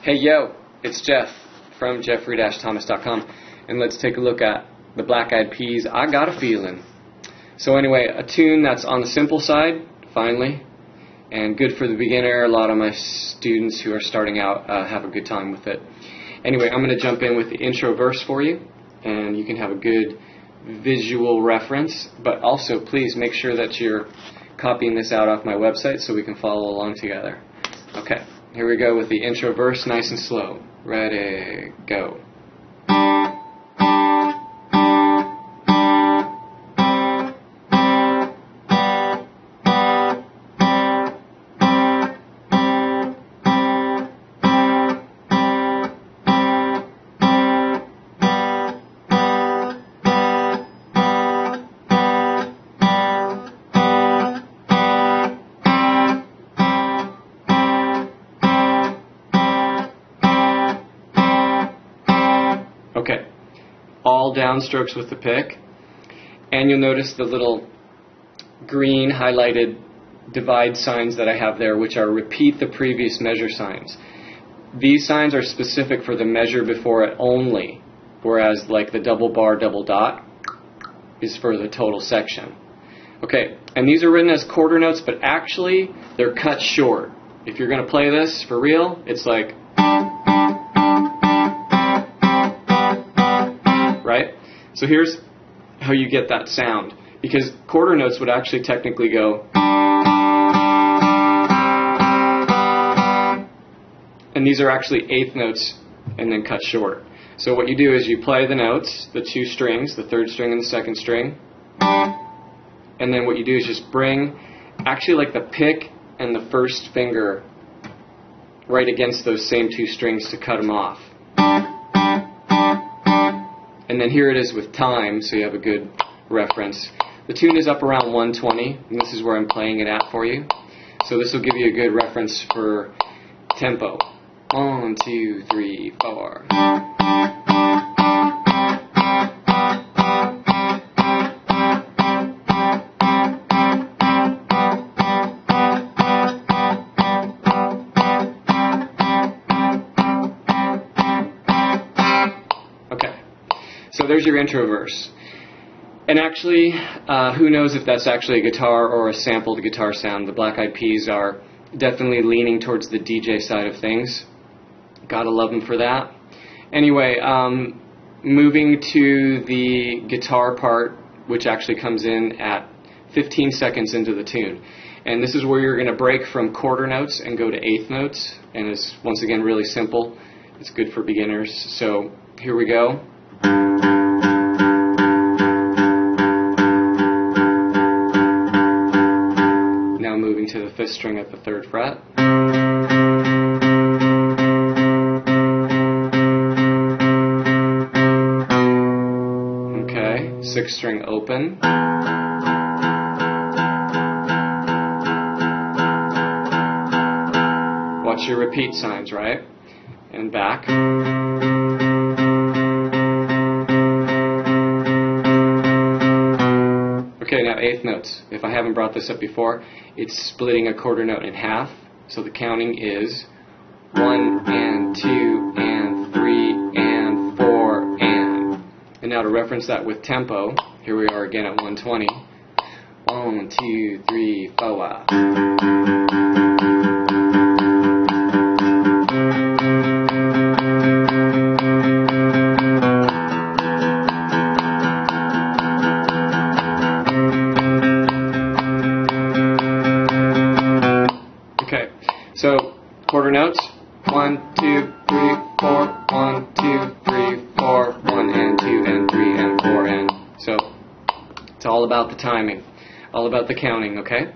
Hey yo, it's Jeff from Jeffrey-Thomas.com, and let's take a look at the Black Eyed Peas' I Got a Feeling. So anyway, a tune that's on the simple side, finally, and good for the beginner. A lot of my students who are starting out have a good time with it. Anyway, I'm going to jump in with the intro verse for you, and you can have a good visual reference, but also please make sure that you're copying this out off my website so we can follow along together. Okay, here we go with the intro verse, nice and slow. Ready, go. Okay, all downstrokes with the pick, and you'll notice the little green highlighted divide signs that I have there, which are repeat the previous measure signs. These signs are specific for the measure before it only, whereas like the double bar, double dot is for the total section. Okay, and these are written as quarter notes, but actually they're cut short. If you're going to play this for real, it's like, right? So here's how you get that sound, because quarter notes would actually technically go, and these are actually eighth notes and then cut short. So what you do is you play the notes, the two strings, the third string and the second string, and then what you do is just bring actually like the pick and the first finger right against those same two strings to cut them off. And then here it is with time, so you have a good reference. The tune is up around 120, and this is where I'm playing it at for you. So this will give you a good reference for tempo. 1, 2, 3, 4. So there's your intro verse. And actually, who knows if that's actually a guitar or a sampled guitar sound. The Black Eyed Peas are definitely leaning towards the DJ side of things. Gotta love them for that. Anyway, moving to the guitar part, which actually comes in at 15 seconds into the tune. And this is where you're going to break from quarter notes and go to eighth notes. And it's, once again, really simple. It's good for beginners. So here we go. Now moving to the fifth string at the third fret. Okay, sixth string open. Watch your repeat signs, right? And back. Okay, now eighth notes. If I haven't brought this up before, it's splitting a quarter note in half. So the counting is 1 and 2 and 3 and 4 and. And now to reference that with tempo, here we are again at 120. 1, 2, 3, 4. So, quarter notes, 1, 2, 3, 4, 1, 2, 3, 4, 1 and 2 and 3 and 4 and. So, it's all about the timing, all about the counting, okay?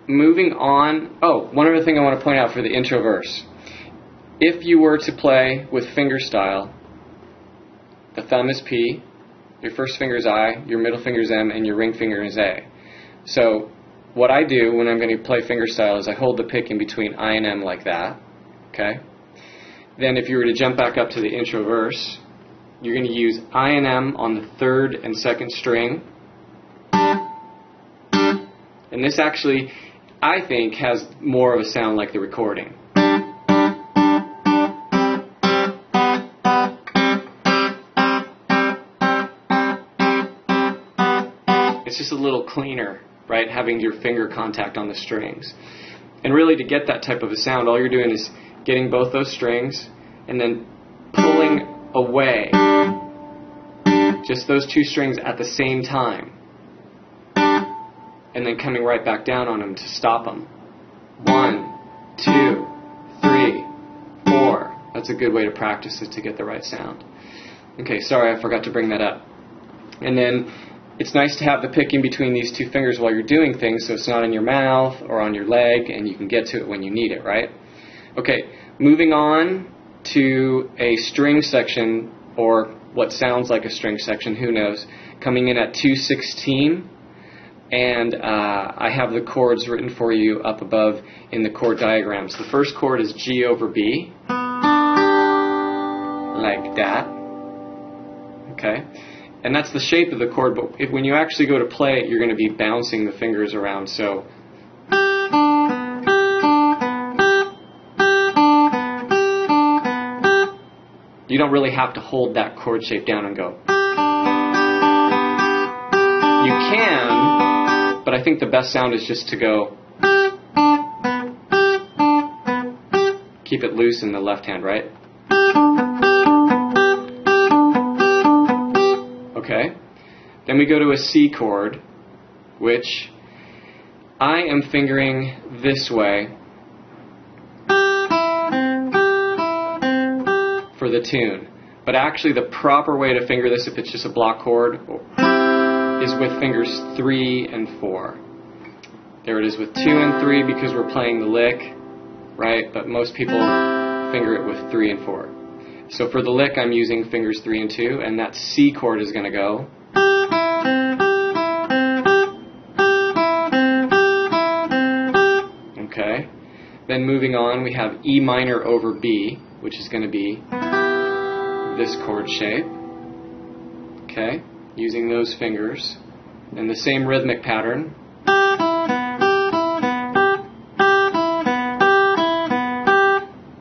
Moving on, one other thing I want to point out for the intro verse. If you were to play with fingerstyle, the thumb is P, your first finger is I, your middle finger is M, and your ring finger is A. So, what I do when I'm going to play fingerstyle is I hold the pick in between I and M like that, okay? Then if you were to jump back up to the intro verse, you're going to use I and M on the third and second string. And this actually, I think, has more of a sound like the recording. it's just a little cleaner, right, having your finger contact on the strings. And really, to get that type of a sound, all you're doing is getting both those strings and then pulling away just those two strings at the same time, and then coming right back down on them to stop them. 1, 2, 3, 4. That's a good way to practice it to get the right sound. Okay, sorry, I forgot to bring that up. And then it's nice to have the pick in between these two fingers while you're doing things, so it's not in your mouth or on your leg, and you can get to it when you need it, right? Okay, moving on to a string section, or what sounds like a string section, who knows, coming in at 216, and I have the chords written for you up above in the chord diagrams. The first chord is G over B, like that, okay? And that's the shape of the chord, but when you actually go to play it, you're going to be bouncing the fingers around, so you don't really have to hold that chord shape down and go. You can, but I think the best sound is just to go. Keep it loose in the left hand, right? Okay. Then we go to a C chord, which I am fingering this way for the tune. But actually the proper way to finger this, if it's just a block chord, is with fingers 3 and 4. There it is with 2 and 3 because we're playing the lick, right? But most people finger it with 3 and 4. So for the lick, I'm using fingers 3 and 2, and that C chord is going to go. Okay. Then moving on, we have E minor over B, which is going to be this chord shape. Okay. Using those fingers. And the same rhythmic pattern.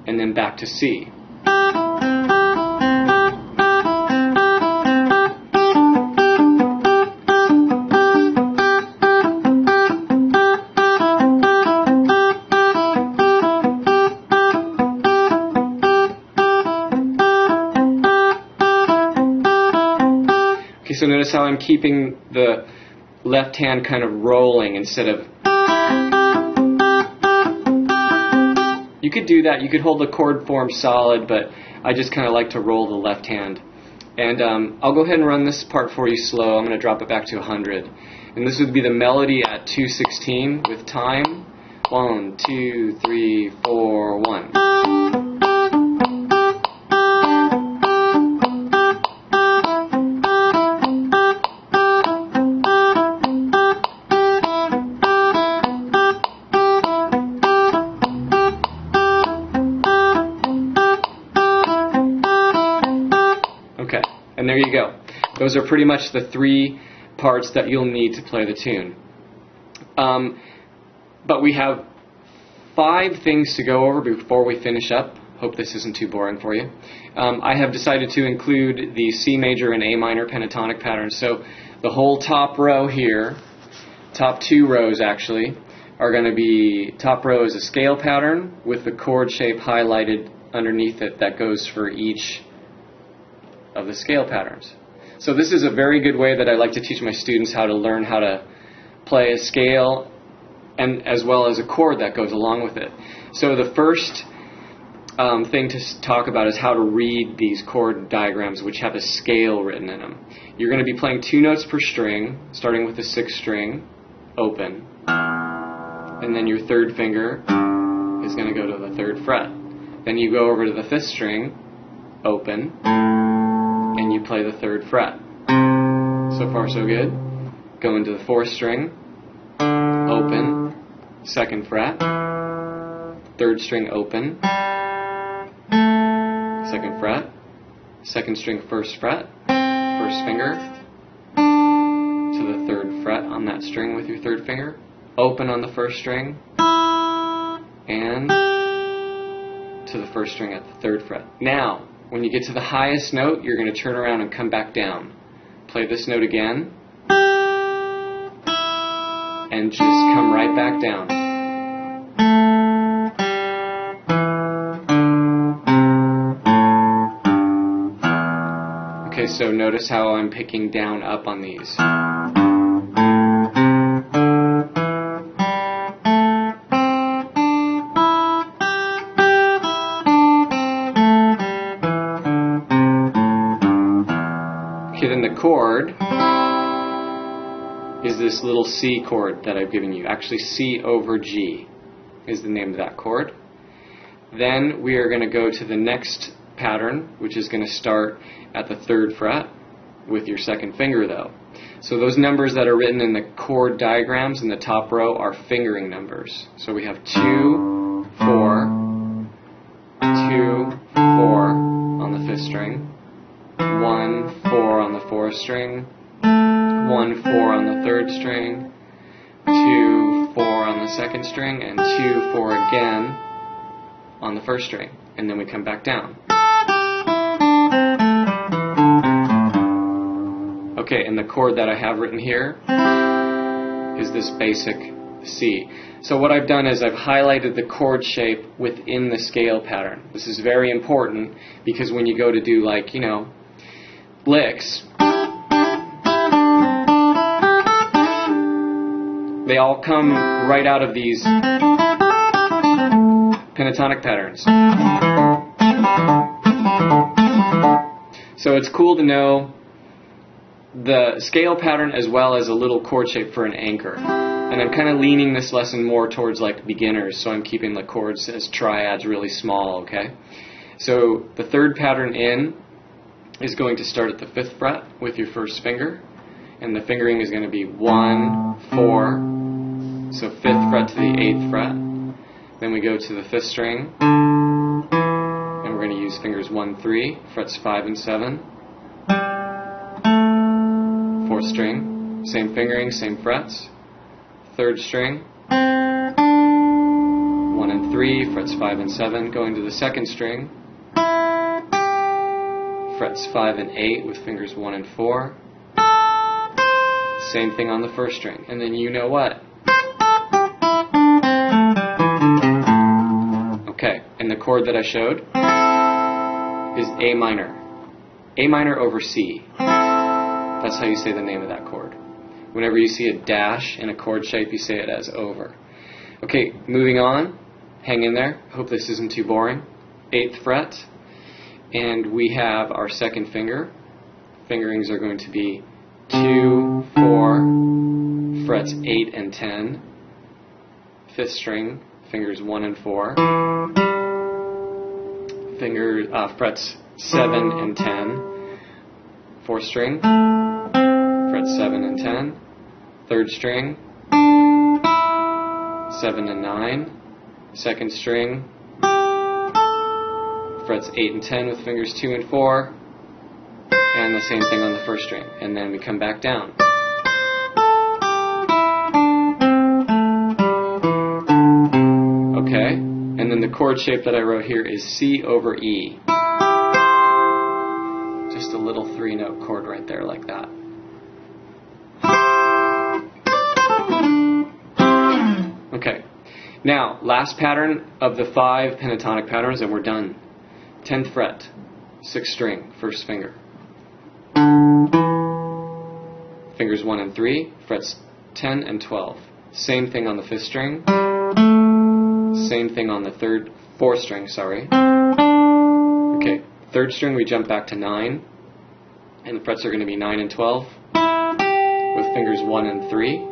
And then back to C. So notice how I'm keeping the left hand kind of rolling instead of... You could do that. You could hold the chord form solid, but I just kind of like to roll the left hand. And I'll go ahead and run this part for you slow. I'm going to drop it back to 100. And this would be the melody at 216 with time. 1, 2, 3, 4, 1. And there you go. Those are pretty much the 3 parts that you'll need to play the tune. But we have 5 things to go over before we finish up. Hope this isn't too boring for you. I have decided to include the C major and A minor pentatonic patterns. So the whole top row here, top 2 rows actually, are going to be, top row is a scale pattern with the chord shape highlighted underneath it that goes for each of the scale patterns. So this is a very good way that I like to teach my students how to learn how to play a scale and as well as a chord that goes along with it. So the first thing to talk about is how to read these chord diagrams which have a scale written in them. You're going to be playing 2 notes per string, starting with the 6th string, open, and then your 3rd finger is going to go to the 3rd fret. Then you go over to the 5th string, open, and you play the 3rd fret. So far so good. Go into the 4th string, open, 2nd fret, 3rd string open, 2nd fret, 2nd string 1st fret, 1st finger, to the 3rd fret on that string with your 3rd finger, open on the 1st string, and to the 1st string at the 3rd fret. Now, when you get to the highest note, you're going to turn around and come back down. Play this note again. and just come right back down. Okay, so notice how I'm picking down up on these. Okay, then the chord is this little C chord that I've given you. Actually, C over G is the name of that chord. Then we are going to go to the next pattern, which is going to start at the 3rd fret with your 2nd finger, though. So those numbers that are written in the chord diagrams in the top row are fingering numbers. So we have 2, 4, 2, 4 on the 5th string, 1, 4 on the 4th string, 1, 4 on the 3rd string, 2, 4 on the 2nd string, and 2, 4 again on the 1st string. And then we come back down. Okay, and the chord that I have written here is this basic C. So what I've done is I've highlighted the chord shape within the scale pattern. This is very important because when you go to do, like, you know, licks, they all come right out of these pentatonic patterns. So it's cool to know the scale pattern as well as a little chord shape for an anchor. And I'm kind of leaning this lesson more towards like beginners, so I'm keeping the chords as triads really small, okay? So the 3rd pattern in is going to start at the 5th fret with your 1st finger, and the fingering is going to be 1, 4, so 5th fret to the 8th fret. Then we go to the 5th string, and we're going to use fingers 1, 3, frets 5 and 7. 4th string, same fingering, same frets. 3rd string, 1 and 3, frets 5 and 7. Going to the 2nd string, frets 5 and 8 with fingers 1 and 4. Same thing on the 1st string. And then you know what? Okay, and the chord that I showed is A minor. A minor over C. That's how you say the name of that chord. Whenever you see a dash in a chord shape, you say it as over. Okay, moving on. Hang in there. Hope this isn't too boring. 8th fret. And we have our 2nd finger. Fingerings are going to be 2, 4, frets 8 and 10. 5th string, fingers 1 and 4. Frets 7 and 10. 4th string, frets 7 and 10. 3rd string, 7 and 9. 2nd string, frets 8 and 10 with fingers 2 and 4. And the same thing on the 1st string. And then we come back down. Okay, and then the chord shape that I wrote here is C over E. Just a little 3-note chord right there like that. Okay, now last pattern of the 5 pentatonic patterns and we're done. 10th fret, 6th string, 1st finger. Fingers 1 and 3, frets 10 and 12. Same thing on the 5th string. Same thing on the 4th string, sorry. Okay, 3rd string we jump back to 9. And the frets are going to be 9 and 12 with fingers 1 and 3.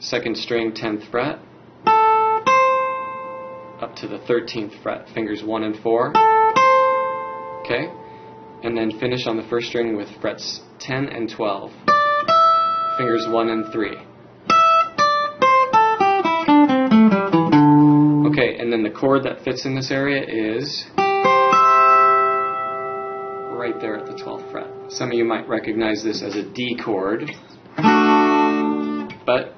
2nd string, 10th fret. Up to the 13th fret, fingers 1 and 4. Okay, and then finish on the 1st string with frets 10 and 12. Fingers 1 and 3. Okay, and then the chord that fits in this area is right there at the 12th fret. Some of you might recognize this as a D chord, but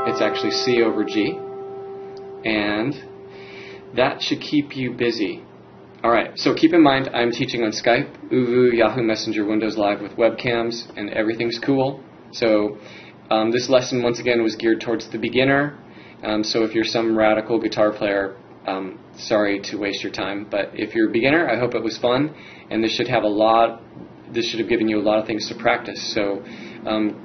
it's actually C over G, and that should keep you busy. Alright, so keep in mind I'm teaching on Skype, Uvu, Yahoo Messenger, Windows Live with webcams, and everything's cool. So This lesson, once again, was geared towards the beginner. So if you're some radical guitar player, sorry to waste your time. But if you're a beginner, I hope it was fun, and this should have given you a lot of things to practice. So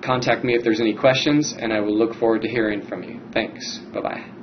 contact me if there's any questions, and I will look forward to hearing from you. Thanks. Bye-bye.